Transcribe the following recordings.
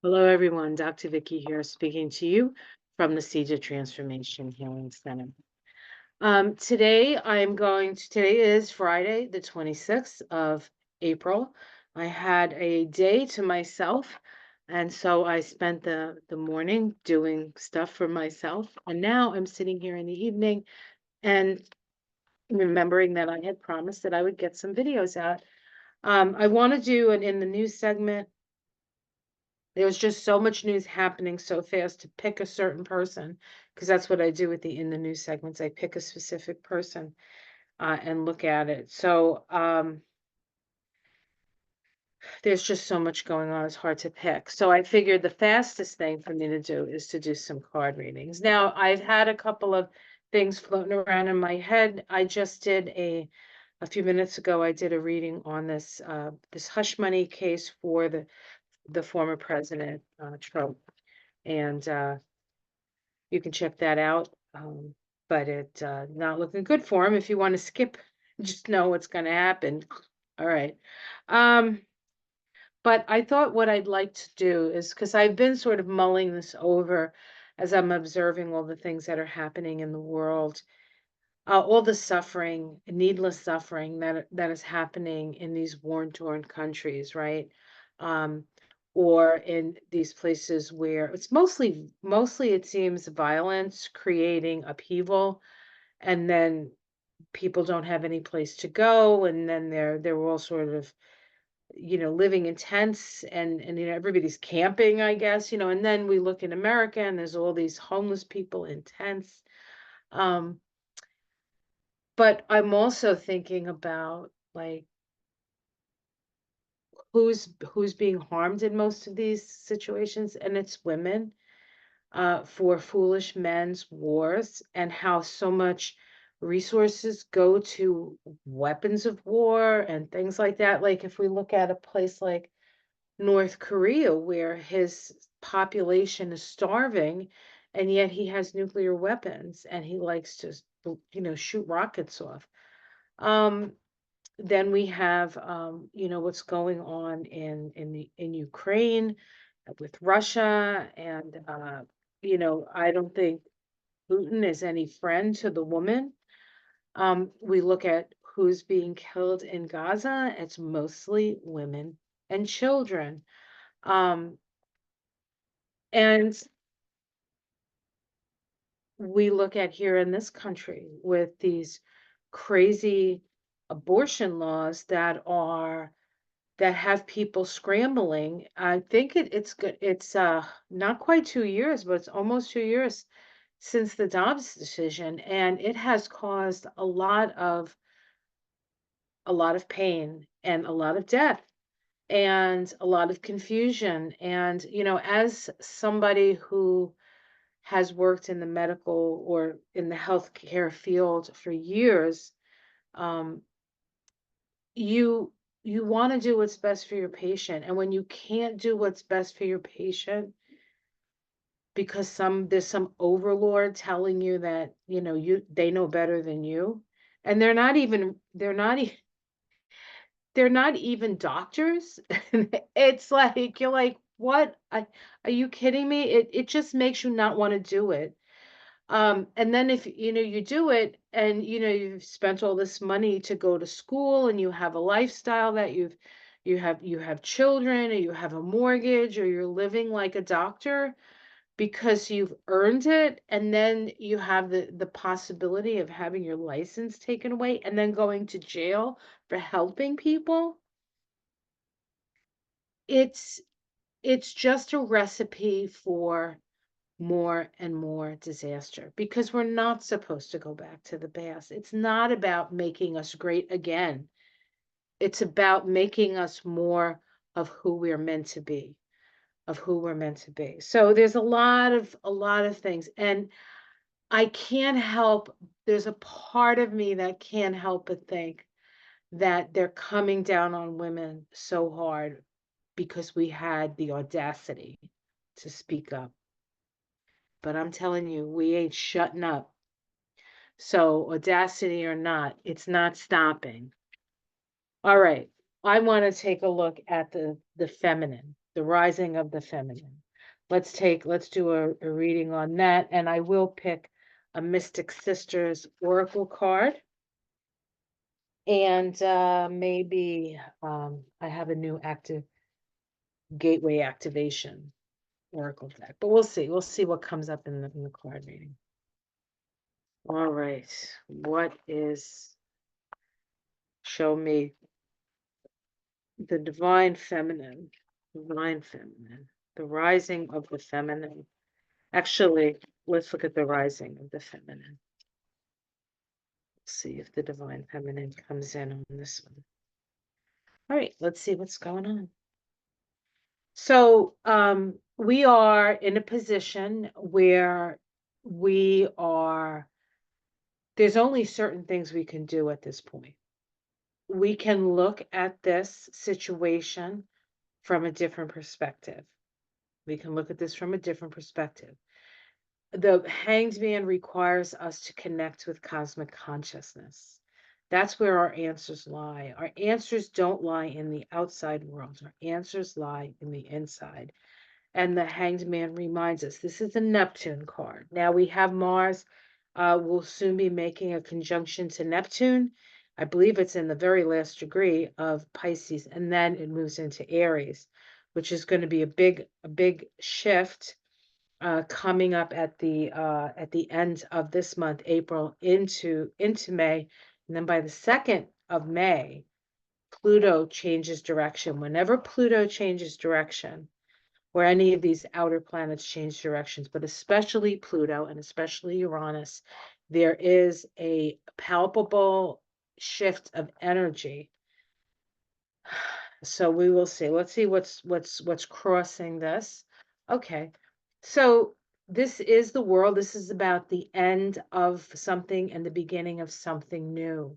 Hello, everyone. Dr. Vicky here, speaking to you from the Seeds of Transformation Healing Center. Today is Friday, the 26th of April. I had a day to myself, and so I spent the morning doing stuff for myself. And now I'm sitting here in the evening and remembering that I had promised that I would get some videos out. I want to do an in the news segment. There was just so much news happening so fast to pick a certain person, because that's what I do with the in the news segments. I pick a specific person and look at it. So there's just so much going on. It's hard to pick. So I figured the fastest thing for me to do is to do some card readings. Now, I've had a couple of things floating around in my head. I just did a few minutes ago, I did a reading on this hush money case for the former president, Trump. And you can check that out. But it not looking good for him. If you want to skip, just know what's going to happen. All right. Um, but I thought what I'd like to do is, because I've been sort of mulling this over as I'm observing all the things that are happening in the world, all the suffering, needless suffering that is happening in these war-torn countries, right? Um, or in these places where it's mostly it seems violence creating upheaval, and then people don't have any place to go, and then they're all sort of living in tents, and everybody's camping, I guess, and then we look in America and there's all these homeless people in tents. Um, but I'm also thinking about, like, who's being harmed in most of these situations, and it's women, for foolish men's wars, and how so much resources go to weapons of war and things like that. Like, if we look at a place like North Korea, where his population is starving, and yet he has nuclear weapons and he likes to, shoot rockets off. Um, then we have, what's going on in Ukraine with Russia, and I don't think Putin is any friend to the woman. We look at who's being killed in Gaza; it's mostly women and children. Um, and we look at here in this country with these crazy abortion laws that have people scrambling. I think it's good. It's not quite 2 years, but it's almost 2 years since the Dobbs decision, and it has caused a lot of pain and a lot of death and a lot of confusion. And as somebody who has worked in the medical or in the healthcare field for years, um, you you want to do what's best for your patient, and when you can't do what's best for your patient because there's some overlord telling you that they know better than you, and they're not even doctors. It's like, you're like, what? Are you kidding me? It just makes you not want to do it. And then if you do it, and you've spent all this money to go to school, and you have a lifestyle that you have children, or you have a mortgage, or you're living like a doctor because you've earned it, and then you have the possibility of having your license taken away and then going to jail for helping people. It's it's just a recipe for more and more disaster, because we're not supposed to go back to the past. It's not about making us great again. It's about making us more of who we're meant to be, of who we're meant to be. So there's a lot of things, and I can't help there's a part of me that can't help but think that they're coming down on women so hard because we had the audacity to speak up. But I'm telling you, we ain't shutting up. So, audacity or not, it's not stopping. All right. I want to take a look at the feminine, the rising of the feminine. Let's do a reading on that, and I will pick a Mystic Sisters Oracle card. And maybe I have a new active gateway activation Oracle deck, but we'll see. We'll see what comes up in the card reading. All right, what is, show me the divine feminine, the rising of the feminine. Actually, let's look at the rising of the feminine. Let's see if the divine feminine comes in on this one. All right, let's see what's going on. So we are in a position where there's only certain things we can do at this point. We can look at this situation from a different perspective. We can look at this from a different perspective. The Hanged Man requires us to connect with cosmic consciousness. That's where our answers lie. Our answers don't lie in the outside world. Our answers lie in the inside. And the Hanged Man reminds us, this is a Neptune card. Now we have Mars will soon be making a conjunction to Neptune. I believe it's in the very last degree of Pisces, and then it moves into Aries, which is going to be a big shift coming up at the end of this month, April, into May, and then by the 2nd of May, Pluto changes direction. Whenever Pluto changes direction, or any of these outer planets change directions, but especially Pluto and especially Uranus, there is a palpable shift of energy. So we will see. Let's see what's crossing this. Okay. So this is the world. This is about the end of something and the beginning of something new.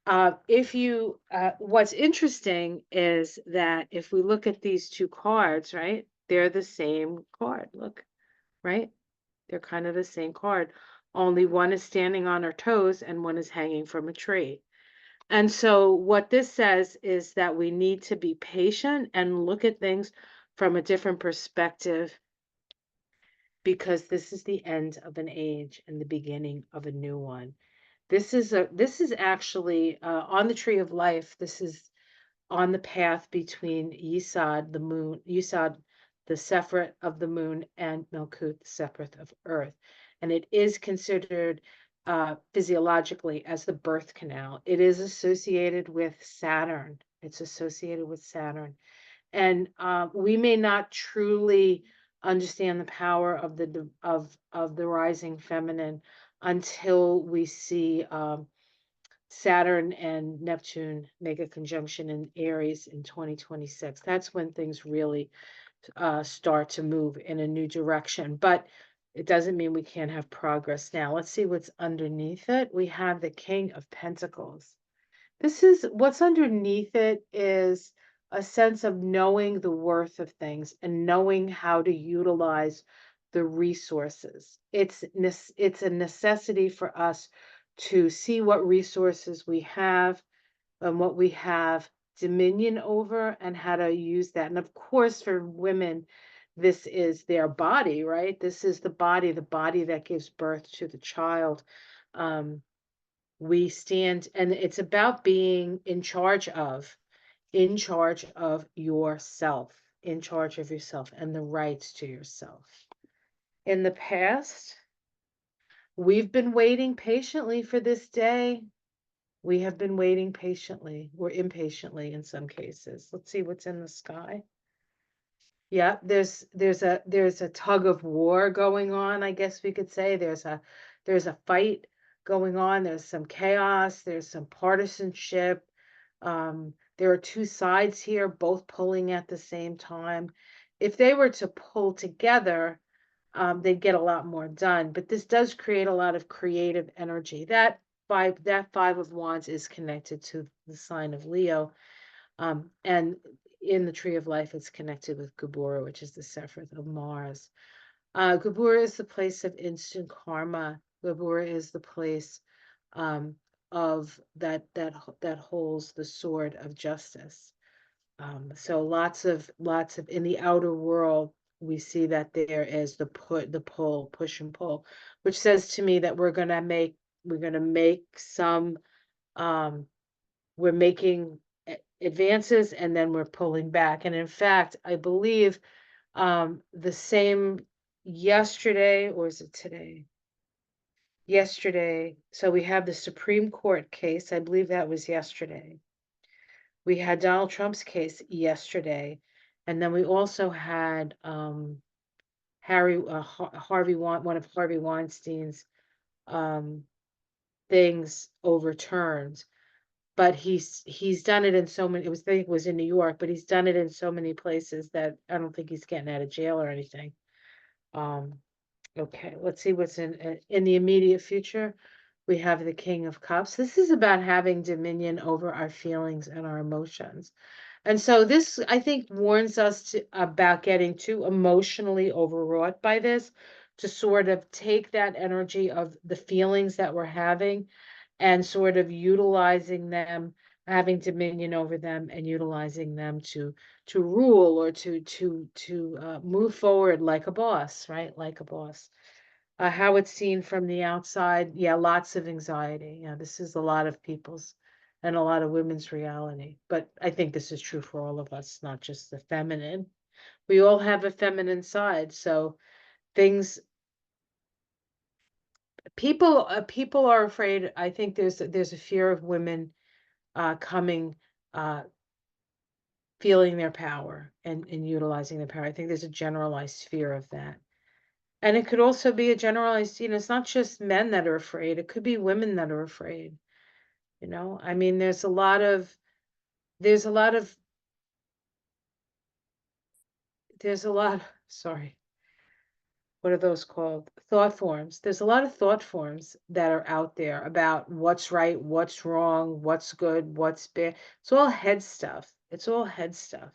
What's interesting is that if we look at these two cards, right, they're the same card. Look, right? They're kind of the same card. Only one is standing on her toes and one is hanging from a tree. And so what this says is that we need to be patient and look at things from a different perspective, because this is the end of an age and the beginning of a new one. This is actually on the tree of life. This is on the path between Yesod, the moon, Yesod, the Sephirot of the moon, and Malkuth, the Sephirot of earth. And it is considered physiologically as the birth canal. It is associated with Saturn. It's associated with Saturn. And we may not truly understand the power of the rising feminine until we see Saturn and Neptune make a conjunction in Aries in 2026. That's when things really start to move in a new direction. But it doesn't mean we can't have progress now. Let's see what's underneath it. We have the King of Pentacles. This is what's underneath it is a sense of knowing the worth of things and knowing how to utilize the resources. It's a necessity for us to see what resources we have and what we have dominion over and how to use that. And of course, for women, this is their body, right? This is the body that gives birth to the child. We stand, and it's about being in charge of yourself, in charge of yourself and the rights to yourself. In the past, we've been waiting patiently for this day. We have been waiting patiently, or impatiently in some cases. Let's see what's in the sky. Yeah, there's a tug of war going on, I guess we could say. There's a fight going on. There's some chaos. There's some partisanship. There are two sides here, both pulling at the same time. If they were to pull together, they'd get a lot more done. But this does create a lot of creative energy. That Five of Wands is connected to the sign of Leo. And in the Tree of Life, it's connected with Gabura, which is the Sephirot of Mars. Gabura is the place of instant karma. Gabura is the place of that holds the sword of justice. So lots of in the outer world, we see that there is the pull, push and pull, which says to me that we're gonna make some, um, we're making advances and then we're pulling back. And in fact, I believe the same yesterday, or is it today? Yesterday. So we have the Supreme Court case. I believe that was yesterday. We had Donald Trump's case yesterday, and then we also had one of Harvey Weinstein's um, things overturned. But he's done it in so many. I think it was in New York, but he's done it in so many places that I don't think he's getting out of jail or anything. Um, okay, let's see what's in the immediate future. We have the King of Cups. This is about having dominion over our feelings and our emotions. And so this, I think, warns us about getting too emotionally overwrought by this, to sort of take that energy of the feelings that we're having and sort of utilizing them, having dominion over them and utilizing them to rule or to move forward like a boss, right? Like a boss. How it's seen from the outside, yeah, lots of anxiety. Yeah, this is a lot of people's and a lot of women's reality. But I think this is true for all of us, not just the feminine. We all have a feminine side. So things, people are afraid. I think there's a fear of women coming, uh, feeling their power and utilizing their power. I think there's a generalized fear of that. And it could also be a generalized, it's not just men that are afraid, it could be women that are afraid. I mean, there's a lot of, sorry, what are those called? Thought forms. There's a lot of thought forms that are out there about what's right, what's wrong, what's good, what's bad. It's all head stuff. It's all head stuff.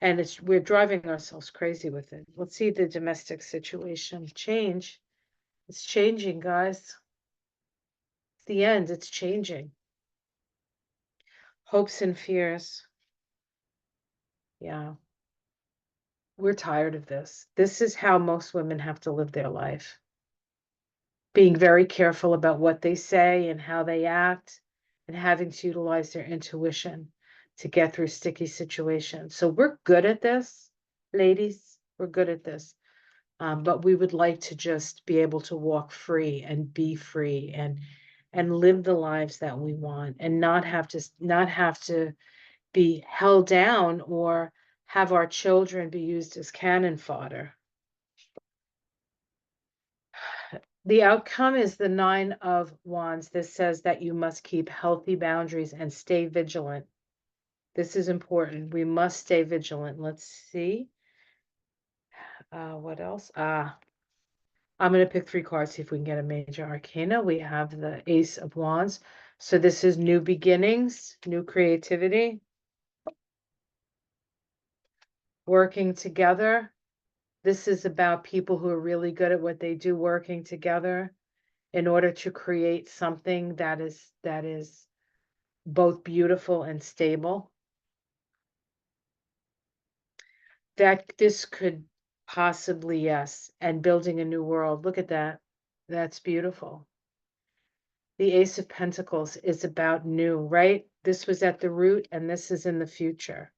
And we're driving ourselves crazy with it. Let's see the domestic situation change. It's changing, guys. It's the end. It's changing. Hopes and fears. Yeah. We're tired of this. This is how most women have to live their life. Being very careful about what they say and how they act, and having to utilize their intuition to get through sticky situations. So we're good at this, ladies. We're good at this. But we would like to just be able to walk free and be free and live the lives that we want, and not have to be held down or have our children be used as cannon fodder. The outcome is the 9 of Wands. This says that you must keep healthy boundaries and stay vigilant. This is important. We must stay vigilant. Let's see. What else? I'm going to pick 3 cards, see if we can get a major arcana. We have the Ace of Wands. So this is new beginnings, new creativity, working together. This is about people who are really good at what they do, working together in order to create something that is both beautiful and stable. That this could possibly, yes, and building a new world. Look at that. That's beautiful. The Ace of Pentacles is about new, right? This was at the root and this is in the future.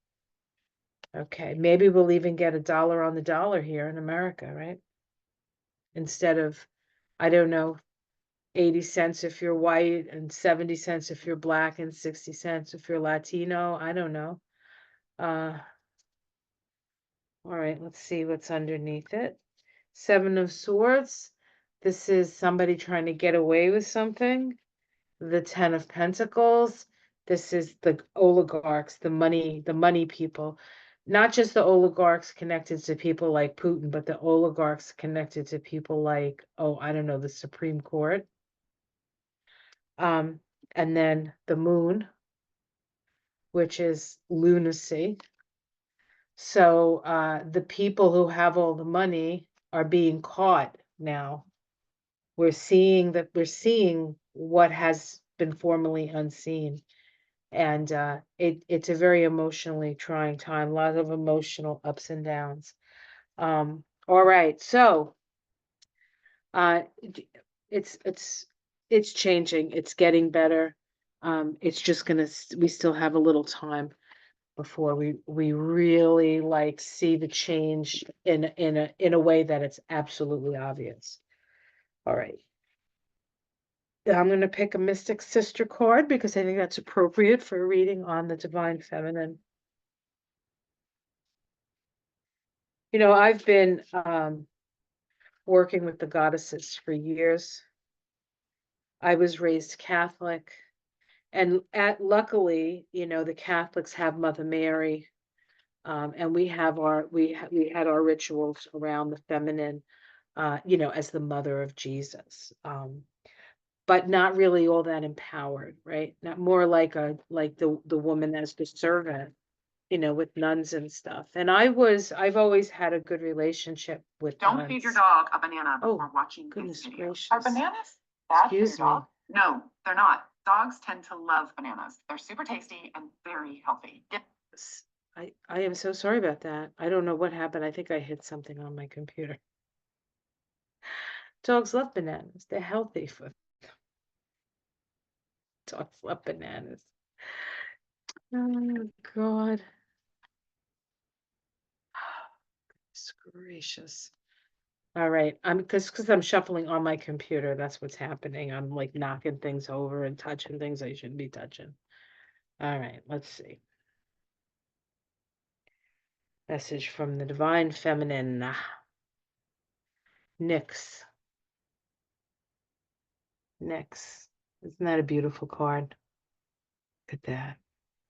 Okay, maybe we'll even get a dollar on the dollar here in America, right? Instead of, I don't know, 80 cents if you're white and 70 cents if you're black and 60 cents if you're Latino. I don't know. All right, let's see what's underneath it. 7 of Swords. This is somebody trying to get away with something. The 10 of Pentacles. This is the oligarchs, the money people. Not just the oligarchs connected to people like Putin, but the oligarchs connected to people like, oh, I don't know, the Supreme Court. And then the Moon, which is lunacy. So the people who have all the money are being caught now. We're seeing what has been formerly unseen. And it's a very emotionally trying time, a lot of emotional ups and downs. All right, so it's changing, it's getting better. It's just we still have a little time before we really like see the change in a way that it's absolutely obvious. All right. I'm going to pick a Mystic Sister card because I think that's appropriate for a reading on the Divine Feminine. You know, I've been working with the goddesses for years. I was raised Catholic, and luckily, you know, the Catholics have Mother Mary, and we had our rituals around the feminine, you know, as the mother of Jesus. But not really all that empowered, right? Not more like the woman as the servant, you know, with nuns and stuff. And I've always had a good relationship with Don't feed your dog a banana before watching this video. Gracious. Are bananas bad Excuse for your dog? me. No, they're not. Dogs tend to love bananas. They're super tasty and very healthy. I am so sorry about that. I don't know what happened. I think I hit something on my computer. Dogs love bananas. They're healthy for dogs love bananas. Oh God. Goodness gracious. All right. I'm because I'm shuffling on my computer. That's what's happening. I'm like knocking things over and touching things I shouldn't be touching. All right, let's see. Message from the Divine Feminine. Nyx. Nyx. Isn't that a beautiful card? Look at that.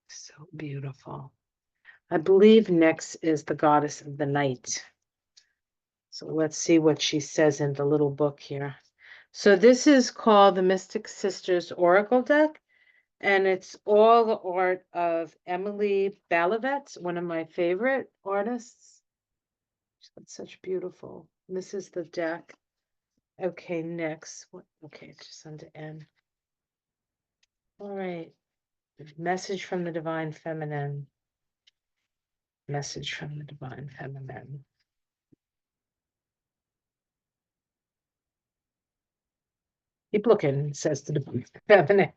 So beautiful. I believe Nyx is the goddess of the night. So let's see what she says in the little book here. So this is called the Mystic Sisters Oracle Deck, and it's all the art of Emily Balavet, one of my favorite artists. She's got such beautiful. This is the deck. Okay, next. Okay, just under N. All right. Message from the Divine Feminine. Message from the Divine Feminine. Keep looking, says the Divine Feminine.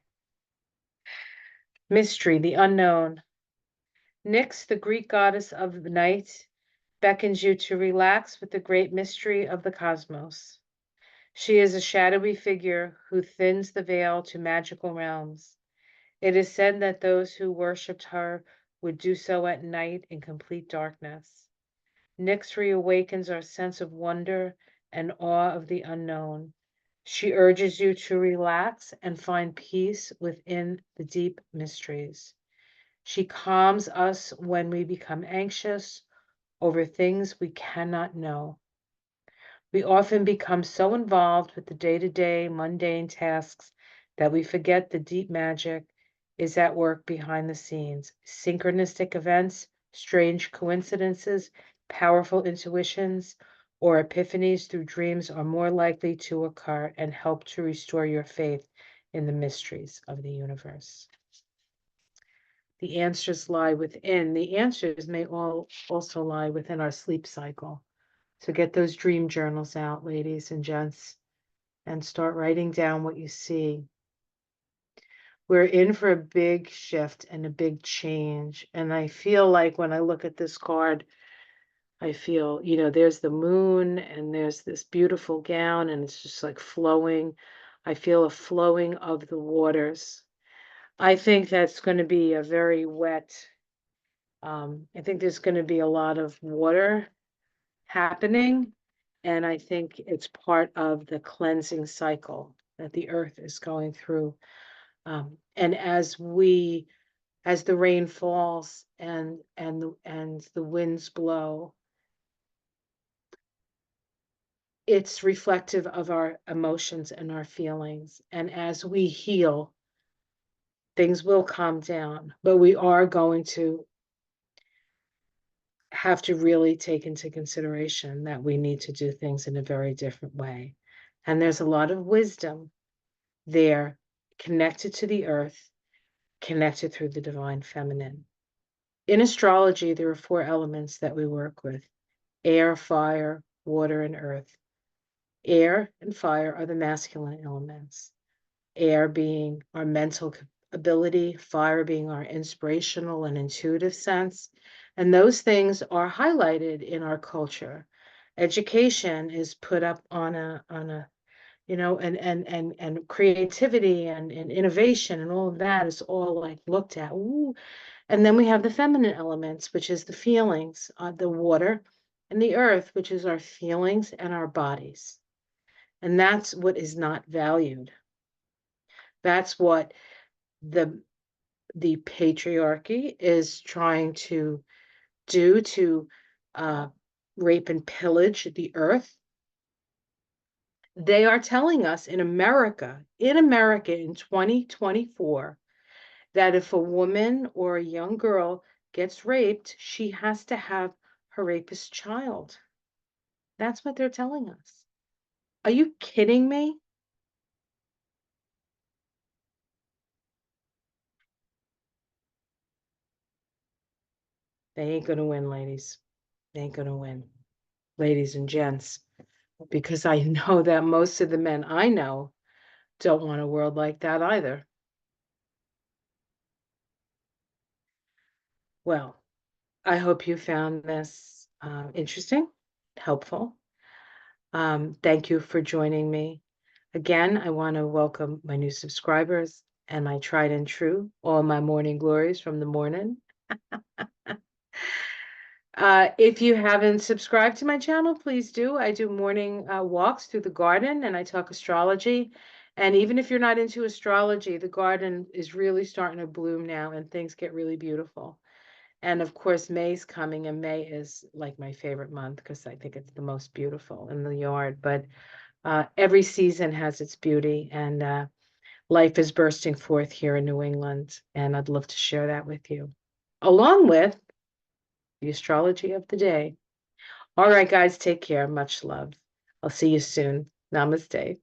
Mystery, the unknown. Nyx, the Greek goddess of the night, beckons you to relax with the great mystery of the cosmos. She is a shadowy figure who thins the veil to magical realms. It is said that those who worshipped her would do so at night in complete darkness. Nyx reawakens our sense of wonder and awe of the unknown. She urges you to relax and find peace within the deep mysteries. She calms us when we become anxious over things we cannot know. We often become so involved with the day-to-day mundane tasks that we forget the deep magic is at work behind the scenes. Synchronistic events, strange coincidences, powerful intuitions, or epiphanies through dreams are more likely to occur and help to restore your faith in the mysteries of the universe. The answers lie within. The answers may also lie within our sleep cycle. So get those dream journals out, ladies and gents, and start writing down what you see. We're in for a big shift and a big change. And I feel like when I look at this card, I feel, you know, there's the moon and there's this beautiful gown and it's just like flowing. I feel a flowing of the waters. I think that's going to be a very wet, I think there's going to be a lot of water happening. And I think it's part of the cleansing cycle that the earth is going through. And as the rain falls and the winds blow, it's reflective of our emotions and our feelings. And as we heal, things will calm down, but we are going to have to really take into consideration that we need to do things in a very different way. And there's a lot of wisdom there connected to the earth connected through the divine feminine. In astrology, there are 4 elements that we work with: air, fire, water, and earth. Air and fire are the masculine elements. Air being our mental ability, fire being our inspirational and intuitive sense. And those things are highlighted in our culture. Education is put up on a and creativity and innovation and all of that is all like looked at. Ooh. And then we have the feminine elements, which is the feelings, the water and the earth, which is our feelings and our bodies. And that's what is not valued. That's what the patriarchy is trying to do to rape and pillage the earth. They are telling us in America in 2024, that if a woman or a young girl gets raped, she has to have her rapist child. That's what they're telling us. Are you kidding me? They ain't gonna win, ladies. They ain't gonna win, ladies and gents, because I know that most of the men I know don't want a world like that either. Well, I hope you found this interesting, helpful. Thank you for joining me. Again, I want to welcome my new subscribers and my tried and true, all my morning glories from the morning. If you haven't subscribed to my channel, please do. I do morning walks through the garden and I talk astrology. And even if you're not into astrology, the garden is really starting to bloom now and things get really beautiful. And of course, May's coming, and May is like my favorite month because I think it's the most beautiful in the yard. But every season has its beauty, and life is bursting forth here in New England. And I'd love to share that with you, along with the astrology of the day. All right, guys, take care. Much love. I'll see you soon. Namaste.